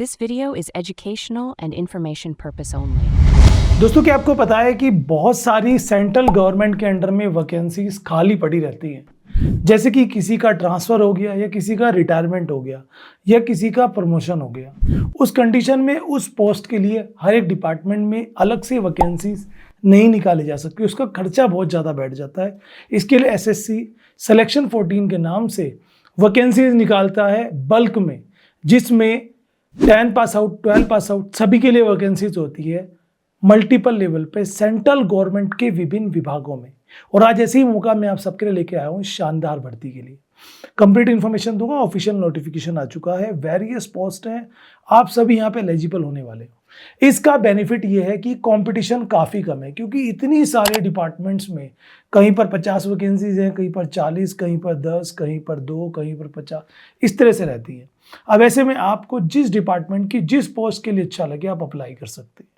This video is educational and information purpose only. दोस्तों, क्या आपको पता है कि बहुत सारी सेंट्रल गवर्नमेंट के अंडर में वैकेंसीज खाली पड़ी रहती हैं। जैसे कि किसी का ट्रांसफ़र हो गया या किसी का रिटायरमेंट हो गया या किसी का प्रमोशन हो गया। उस कंडीशन में उस पोस्ट के लिए हर एक डिपार्टमेंट में अलग से वैकेंसीज नहीं निकाली जा सकती, उसका खर्चा बहुत ज़्यादा बैठ जाता है। इसके लिए एसएससी सिलेक्शन 14 के नाम से वैकेंसीज निकालता है बल्क में, जिसमें 10 पास आउट, 12 पास आउट सभी के लिए वैकेंसीज होती है मल्टीपल लेवल पे सेंट्रल गवर्नमेंट के विभिन्न विभागों में। और आज ऐसे ही मौका मैं आप सबके लिए लेके आया हूँ शानदार भर्ती के लिए। कंप्लीट इन्फॉर्मेशन दूंगा, ऑफिशियल नोटिफिकेशन आ चुका है, वेरियस पोस्ट हैं, आप सभी यहाँ पे एलिजिबल होने वाले हो। इसका बेनिफिट ये है कि कंपटीशन काफ़ी कम है, क्योंकि इतनी सारे डिपार्टमेंट्स में कहीं पर 50 वैकेंसीज हैं, कहीं पर 40, कहीं पर 10, कहीं पर 2, कहीं पर 50, इस तरह से रहती है। अब ऐसे में आपको जिस डिपार्टमेंट की जिस पोस्ट के लिए अच्छा लगे आप अप्लाई कर सकते हैं।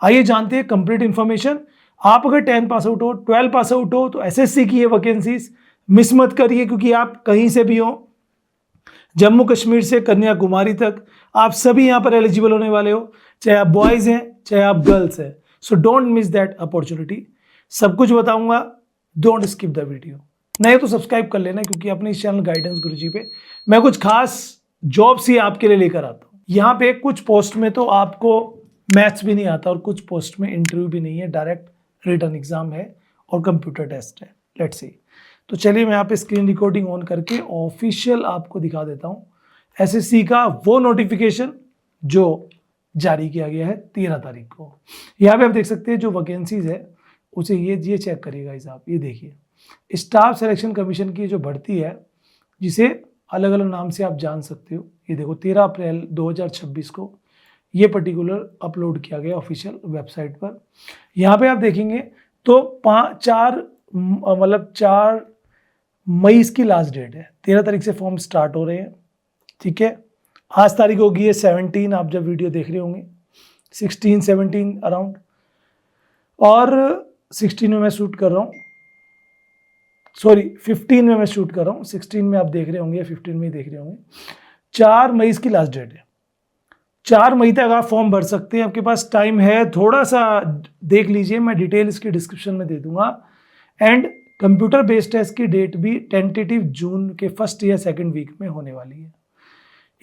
आइए जानते हैं कंप्लीट इन्फॉर्मेशन। आप अगर 10 पास आउट हो, 12 पास आउट हो तो एसएससी की ये वैकेंसीज मिस मत करिए, क्योंकि आप कहीं से भी हो, जम्मू कश्मीर से कन्याकुमारी तक आप सभी यहाँ पर एलिजिबल होने वाले हो, चाहे आप बॉयज़ हैं चाहे आप गर्ल्स हैं। So don't miss that opportunity. सब कुछ बताऊंगा, डोंट स्किप द वीडियो। नहीं तो सब्सक्राइब कर लेना, क्योंकि अपने इस चैनल गाइडेंस गुरुजी पे मैं कुछ खास जॉब्स ही आपके लिए लेकर आता हूँ। यहाँ पे कुछ पोस्ट में तो आपको मैथ्स भी नहीं आता और कुछ पोस्ट में इंटरव्यू भी नहीं है, डायरेक्ट रिटन एग्जाम है और कंप्यूटर टेस्ट है। Let's see. तो चलिए मैं यहाँ पे स्क्रीन रिकॉर्डिंग ऑन करके ऑफिशियल आपको दिखा देता हूँ एसएससी का वो नोटिफिकेशन जो जारी किया गया है 13 तारीख को। यहाँ पे आप देख सकते हैं जो वैकेंसीज है उसे ये चेक करिएगा आप। ये देखिए स्टाफ सिलेक्शन कमीशन की जो भर्ती है, जिसे अलग अलग नाम से आप जान सकते हो। ये देखो 13 अप्रैल 2026 को ये पर्टिकुलर अपलोड किया गया ऑफिशियल वेबसाइट पर। यहाँ पे आप देखेंगे तो 4 मई इसकी लास्ट डेट है। 13 तारीख से फॉर्म स्टार्ट हो रहे हैं, ठीक है। आज तारीख होगी है 17, आप जब वीडियो देख रहे होंगे 16, 17 अराउंड, और 16 में मैं शूट कर रहा हूँ, सॉरी 15 में मैं शूट कर रहा हूँ, 16 में आप देख रहे होंगे या 15 में ही देख रहे होंगे। 4 मई इसकी लास्ट डेट है। 4 मई तक आप फॉर्म भर सकते हैं, आपके पास टाइम है। थोड़ा सा देख लीजिए, मैं डिटेल इसकी डिस्क्रिप्शन में दे दूंगा। एंड कंप्यूटर बेस्ड टेस्ट की डेट भी टेंटेटिव जून के फर्स्ट या सेकंड वीक में होने वाली है।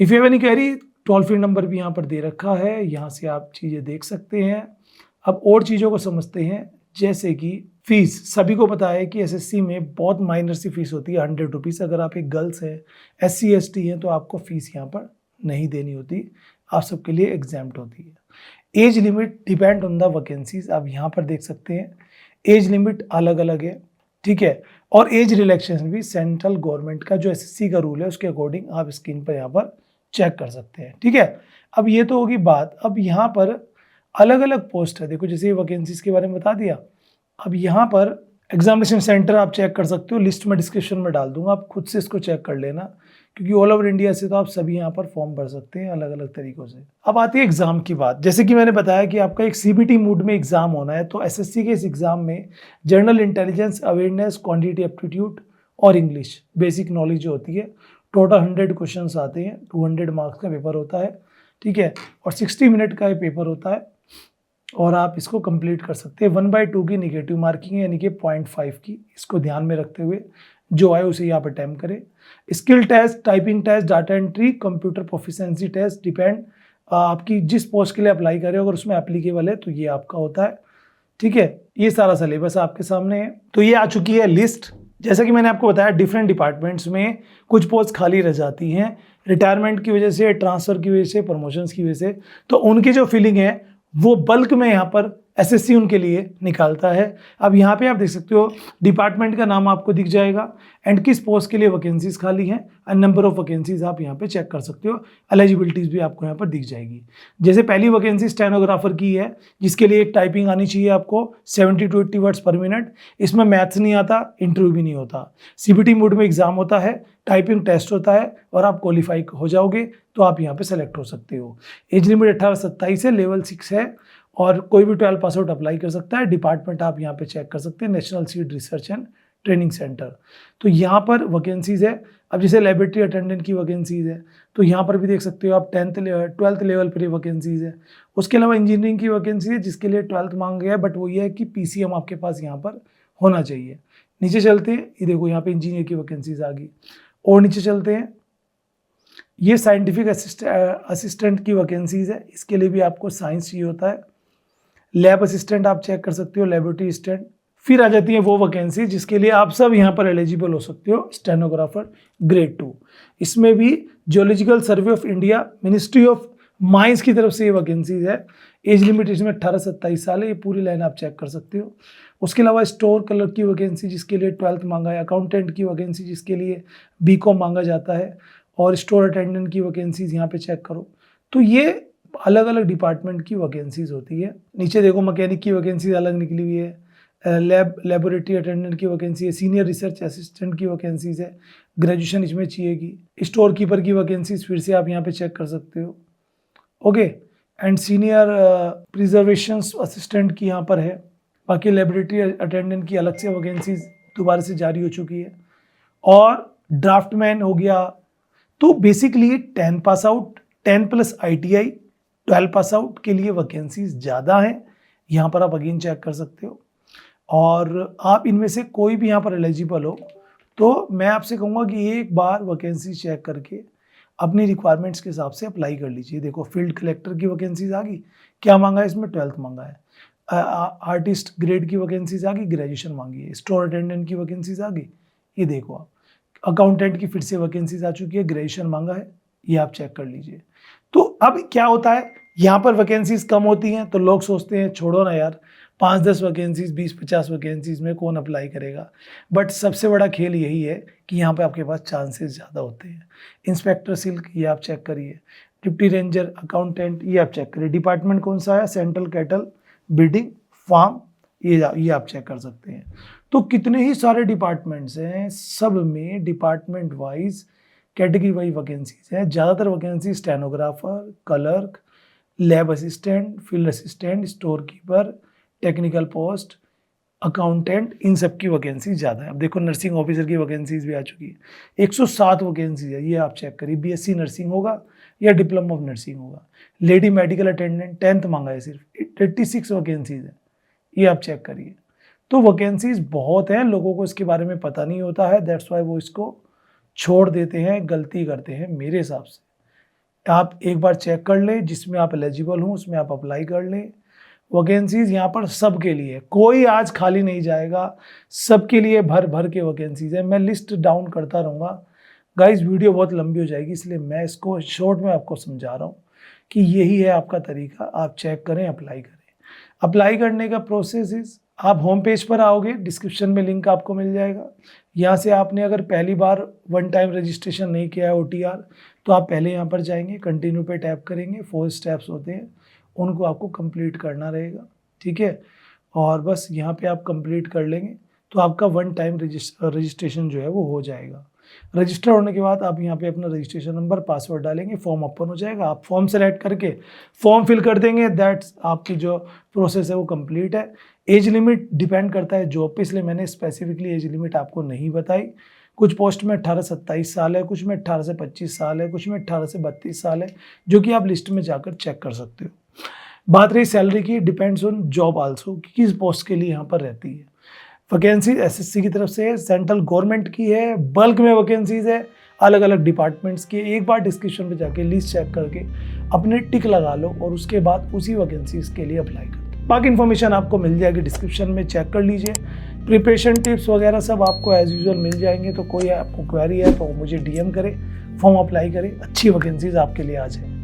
If you have any query, toll free number भी यहाँ पर दे रखा है, यहाँ से आप चीज़ें देख सकते हैं। अब और चीज़ों को समझते हैं, जैसे कि फीस। सभी को पता है कि एसएससी में बहुत माइनर सी फीस होती है, 100 रुपीज़। अगर आप एक गर्ल्स हैं, SC ST हैं, तो आपको फीस यहाँ पर नहीं देनी होती, आप सबके लिए एग्जाम्प्ट होती है। Age limit depend on the vacancies, आप यहाँ पर देख सकते हैं एज लिमिट अलग अलग है, ठीक है। और एज रिलैक्सेशन भी सेंट्रल गवर्नमेंट का जो एसएससी का रूल है उसके अकॉर्डिंग आप स्क्रीन पर यहाँ पर चेक कर सकते हैं, ठीक है। अब ये तो होगी बात। अब यहाँ पर अलग अलग पोस्ट है, देखो जैसे वैकेंसीज के बारे में बता दिया। अब यहाँ पर एग्जामिनेशन सेंटर आप चेक कर सकते हो, लिस्ट में डिस्क्रिप्शन में डाल दूंगा, आप खुद से इसको चेक कर लेना, क्योंकि ऑल ओवर इंडिया से तो आप सभी यहाँ पर फॉर्म भर सकते हैं अलग अलग तरीकों से। अब आती है एग्जाम की बात। जैसे कि मैंने बताया कि आपका एक सीबीटी मूड में एग्जाम होना है, तो एसएससी के इस एग्जाम में general intelligence, awareness, quantity aptitude और इंग्लिश बेसिक नॉलेज जो होती है, टोटल 100 क्वेश्चन आते हैं, 200 मार्क्स का पेपर होता है, ठीक है। और 60 मिनट का ये पेपर होता है और आप इसको कंप्लीट कर सकते हैं। 1/2 की निगेटिव मार्किंग है, यानी कि 0.5 की। इसको ध्यान में रखते हुए जो आए उसे यहाँ पर अटैम्प्ट करें। Skill test, typing test, data entry, computer proficiency test, depend आपकी जिस पोस्ट के लिए अप्लाई करें, अगर उसमें एप्लीकेबल है तो ये आपका होता है, ठीक है। ये सारा सिलेबस आपके सामने है। तो ये आ चुकी है लिस्ट। जैसा कि मैंने आपको बताया, डिफरेंट डिपार्टमेंट्स में कुछ पोस्ट खाली रह जाती हैं रिटायरमेंट की वजह से, ट्रांसफ़र की वजह से, प्रमोशंस की वजह से। तो उनकी जो फीलिंग है वो बल्क में यहाँ पर एसएससी उनके लिए निकालता है। अब यहाँ पे आप देख सकते हो डिपार्टमेंट का नाम आपको दिख जाएगा एंड किस पोस्ट के लिए वैकेंसीज खाली हैं, एंड नंबर ऑफ वैकेंसीज आप यहाँ पे चेक कर सकते हो। एलिजिबिलिटीज़ भी आपको यहाँ पर दिख जाएगी। जैसे पहली वैकेंसी स्टेनोग्राफर की है, जिसके लिए एक टाइपिंग आनी चाहिए आपको 70 to 80 वर्ड्स पर मिनट। इसमें मैथ्स नहीं आता, इंटरव्यू भी नहीं होता, सीबीटी मोड में एग्जाम होता है, टाइपिंग टेस्ट होता है, और आप क्वालिफाई हो जाओगे तो आप यहाँ पे सेलेक्ट हो सकते हो। एज लिमिट 18 से 27 है, लेवल 6 है, और कोई भी 12 पास आउट अप्लाई कर सकता है। डिपार्टमेंट आप यहाँ पे चेक कर सकते हैं, national seed research and training centre. तो यहाँ पर वैकेंसीज है। अब जैसे लेबोरेटरी अटेंडेंट की वैकेंसीज है, तो यहाँ पर भी देख सकते हो आप 12th लेवल पर वैकेंसीज है। उसके अलावा इंजीनियरिंग की वैकेंसी है जिसके लिए 12th मांग गया है, बट वो ये है कि PCM आपके पास यहाँ पर होना चाहिए। नीचे चलते हैं, ये देखो यहाँ पे इंजीनियर की वैकेंसीज आ गई। और नीचे चलते हैं, ये साइंटिफिक असिस्टेंट की वैकेंसीज है, इसके लिए भी आपको साइंस चाहिए होता है। लैब असिस्टेंट आप चेक कर सकते हो, लेबोरेटरी असिस्टेंट। फिर आ जाती है वो वैकेंसी जिसके लिए आप सब यहाँ पर एलिजिबल हो सकते हो, स्टेनोग्राफर ग्रेड 2। इसमें भी geological survey of India, ministry of mines की तरफ से ये वैकेंसीज है। एज लिमिट इसमें 18 से 27 साल है, ये पूरी लाइन आप चेक कर सकते हो। उसके अलावा स्टोर क्लर्क की वैकेंसी जिसके लिए 12th मांगा है, अकाउंटेंट की वैकेंसी जिसके लिए BCom मांगा जाता है, और स्टोर अटेंडेंट की वैकेंसीज यहाँ पे चेक करो। तो ये अलग अलग डिपार्टमेंट की वैकेंसीज होती है। नीचे देखो मैकेनिक की वैकेंसीज अलग निकली हुई है, लेबोरेटरी अटेंडेंट की वैकेंसी है, सीनियर रिसर्च असिस्टेंट की वैकेंसीज है, ग्रेजुएशन इसमें चाहिएगी। स्टोर कीपर की वैकेंसीज फिर से आप यहाँ पे चेक कर सकते हो, okay. And senior preservation assistant की यहाँ पर है। बाकी लेबोरेटरी अटेंडेंट की अलग से वैकेंसीज दोबारा से जारी हो चुकी है। और ड्राफ्टमैन हो गया। तो basically 10 pass out, 10 plus ITI, 12 pass out के लिए वैकेंसीज ज़्यादा हैं, यहाँ पर आप अगेन चेक कर सकते हो। और आप इनमें से कोई भी यहाँ पर एलिजिबल हो तो मैं आपसे कहूँगा कि एक बार वैकेंसी चेक करके अपनी रिक्वायरमेंट्स के हिसाब से अप्लाई कर लीजिए। देखो फील्ड कलेक्टर की वैकेंसीज आ गई, क्या मांगा है इसमें, 12th मांगा है। आर्टिस्ट ग्रेड की वैकेंसीज आ गई, ग्रेजुएशन मांगी है। स्टोर अटेंडेंट की वैकेंसीज आ गई, ये देखो आप। अकाउंटेंट की फिर से वैकेंसीज आ चुकी है, ग्रेजुएशन मांगा है, ये आप चेक कर लीजिए। तो अब क्या होता है, यहाँ पर वैकेंसीज कम होती हैं तो लोग सोचते हैं छोड़ो ना यार, 5-10 वैकेंसीज, 20-50 वैकेंसीज में कौन अप्लाई करेगा। बट सबसे बड़ा खेल यही है कि यहाँ पे आपके पास चांसेस ज़्यादा होते हैं। इंस्पेक्टर सिल्क ये आप चेक करिए, डिप्टी रेंजर, अकाउंटेंट ये आप चेक करिए। डिपार्टमेंट कौन सा है, सेंट्रल कैटल ब्रीडिंग फार्म, ये आप चेक कर सकते हैं। तो कितने ही सारे डिपार्टमेंट्स हैं, सब में department wise category wise vacancies हैं। ज़्यादातर vacancy stenographer, clerk, lab assistant, field assistant, store keeper, technical post, accountant, इन सब की वैकेंसी ज़्यादा है। अब देखो नर्सिंग ऑफिसर की वैकेंसीज भी आ चुकी है, 107 वैकेंसी है, ये आप चेक करिए। BSc नर्सिंग होगा या डिप्लोमा ऑफ नर्सिंग होगा। लेडी मेडिकल अटेंडेंट 10th मांगा है सिर्फ, 86 वैकेंसीज है, ये आप चेक करिए। तो वैकेंसीज बहुत हैं, लोगों को इसके बारे में पता नहीं होता है, दैट्स वाई वो इसको छोड़ देते हैं, गलती करते हैं मेरे हिसाब से। आप एक बार चेक कर लें, जिसमें आप एलिजिबल हों उसमें आप अप्लाई कर लें। वैकेंसीज यहाँ पर सबके लिए, कोई आज खाली नहीं जाएगा, सबके लिए भर भर के वैकेंसीज है। मैं लिस्ट डाउन करता रहूँगा गाइस, वीडियो बहुत लंबी हो जाएगी, इसलिए मैं इसको शॉर्ट में आपको समझा रहा हूँ कि यही है आपका तरीका, आप चेक करें, अप्लाई करें। अप्लाई करने का प्रोसेस इज, आप होम पेज पर आओगे, डिस्क्रिप्शन में लिंक आपको मिल जाएगा। यहाँ से आपने अगर पहली बार 1 टाइम रजिस्ट्रेशन नहीं किया है OTR, तो आप पहले यहाँ पर जाएंगे, कंटिन्यू पे टैप करेंगे, 4 स्टेप्स होते हैं, उनको आपको कंप्लीट करना रहेगा, ठीक है। और बस यहाँ पे आप कंप्लीट कर लेंगे तो आपका 1 टाइम रजिस्ट्रेशन जो है वो हो जाएगा। रजिस्टर होने के बाद आप यहाँ पे अपना रजिस्ट्रेशन नंबर, पासवर्ड डालेंगे, फॉर्म ओपन हो जाएगा। आप फॉर्म सेलेक्ट करके फॉर्म फिल कर देंगे, दैट्स आपकी जो प्रोसेस है वो कंप्लीट है। एज लिमिट डिपेंड करता है जॉब पे, इसलिए मैंने स्पेसिफिकली एज लिमिट आपको नहीं बताई। कुछ पोस्ट में 18 से 27 साल है, कुछ में 18 से 25 साल है, कुछ में 18 से 32 साल है, जो कि आप लिस्ट में जाकर चेक कर सकते हो। बात रही सैलरी की, डिपेंड्स ऑन जॉब आल्सो, किस पोस्ट के लिए यहाँ पर रहती है। वैकेंसी SSC की तरफ से, सेंट्रल गवर्नमेंट की है, बल्क में वैकेंसीज है अलग अलग डिपार्टमेंट्स की। एक बार डिस्क्रिप्शन पे जाके लिस्ट चेक करके अपने टिक लगा लो और उसके बाद उसी वैकेंसीज के लिए अप्लाई कर दो। बाकी इन्फॉर्मेशन आपको मिल जाएगी डिस्क्रिप्शन में, चेक कर लीजिए। प्रिपरेशन टिप्स वगैरह सब आपको एज यूजुअल मिल जाएंगे। तो कोई आपको क्वेरी है तो मुझे DM करें, फॉर्म अप्लाई करें, अच्छी वैकेंसीज आपके लिए आ जाए।